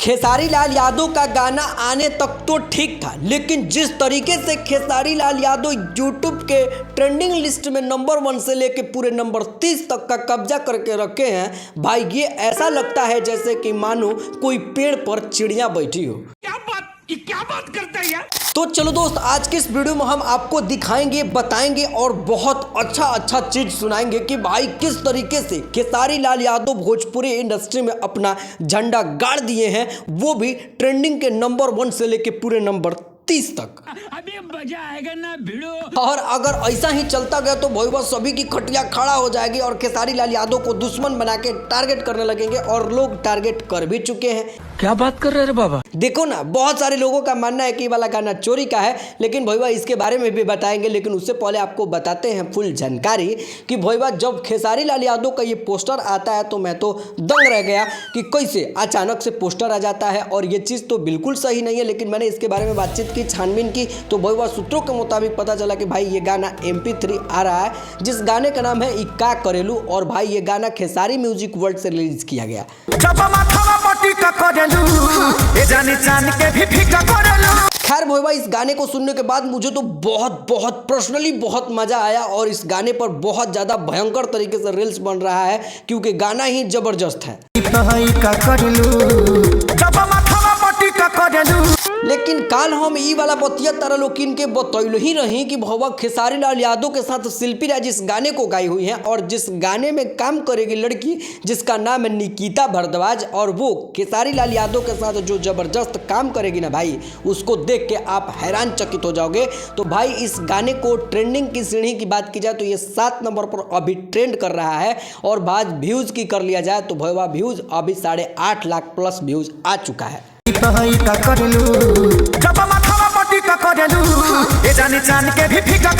खेसारी लाल यादव का गाना आने तक तो ठीक था, लेकिन जिस तरीके से खेसारी लाल यादव यूट्यूब के ट्रेंडिंग लिस्ट में नंबर 1 से लेके पूरे नंबर 30 तक का कब्जा करके रखे हैं भाई, ये ऐसा लगता है जैसे कि मानो कोई पेड़ पर चिड़िया बैठी हो। क्या बात करता है यार। तो चलो दोस्त, आज के इस वीडियो में हम आपको दिखाएंगे, बताएंगे और बहुत अच्छा चीज सुनाएंगे कि भाई किस तरीके से खेसारी लाल यादव भोजपुरी इंडस्ट्री में अपना झंडा गाड़ दिए हैं, वो भी ट्रेंडिंग के नंबर 1 से लेके पूरे नंबर 30 तक। अभी मजा आएगा ना भिड़ो। और अगर ऐसा ही चलता गया तो भाई बस सभी की खटिया खड़ा हो जाएगी और खेसारी लाल यादव को दुश्मन बना के टारगेट करने लगेंगे, और लोग टारगेट कर भी चुके हैं। क्या बात कर रहे हैं बाबा। देखो ना, बहुत सारे लोगों का मानना है कि ये वाला गाना चोरी का है, लेकिन भैया इसके बारे में भी बताएंगे। लेकिन उससे पहले आपको बताते हैं फुल जानकारी कि भैया जब खेसारी लाल यादव का ये पोस्टर आता है तो मैं तो दंग रह गया कि कैसे अचानक से पोस्टर आ जाता है, और ये चीज़ तो बिल्कुल सही नहीं है। लेकिन मैंने इसके बारे में बातचीत की, छानबीन की, तो भैया सूत्रों के मुताबिक पता चला कि भाई ये गाना MP3 आ रहा है, जिस गाने का नाम है इक्का करेलू, और भाई ये गाना खेसारी म्यूजिक वर्ल्ड से रिलीज किया गया। खैर भैया इस गाने को सुनने के बाद मुझे तो बहुत पर्सनली बहुत मजा आया, और इस गाने पर बहुत ज्यादा भयंकर तरीके से रील्स बन रहा है, क्योंकि गाना ही जबरदस्त है। लेकिन काल हम ई वाला बतिया तारा लोकिन के बतैल ही रही कि भैया खेसारी लाल यादव के साथ शिल्पी राज इस गाने को गाई हुई हैं, और जिस गाने में काम करेगी लड़की जिसका नाम है निकिता भारद्वाज, और वो खेसारी लाल यादव के साथ जो जबरदस्त काम करेगी ना भाई, उसको देख के आप हैरान चकित हो जाओगे। तो भाई इस गाने को ट्रेंडिंग की सीढ़ी की बात की जाए तो ये 7 नंबर पर अभी ट्रेंड कर रहा है, और बात व्यूज की कर लिया जाए तो भैया व्यूज अभी 8.5 लाख प्लस व्यूज आ चुका है। जब माथा पट्टी का करेलू, जानी चान के भी फीका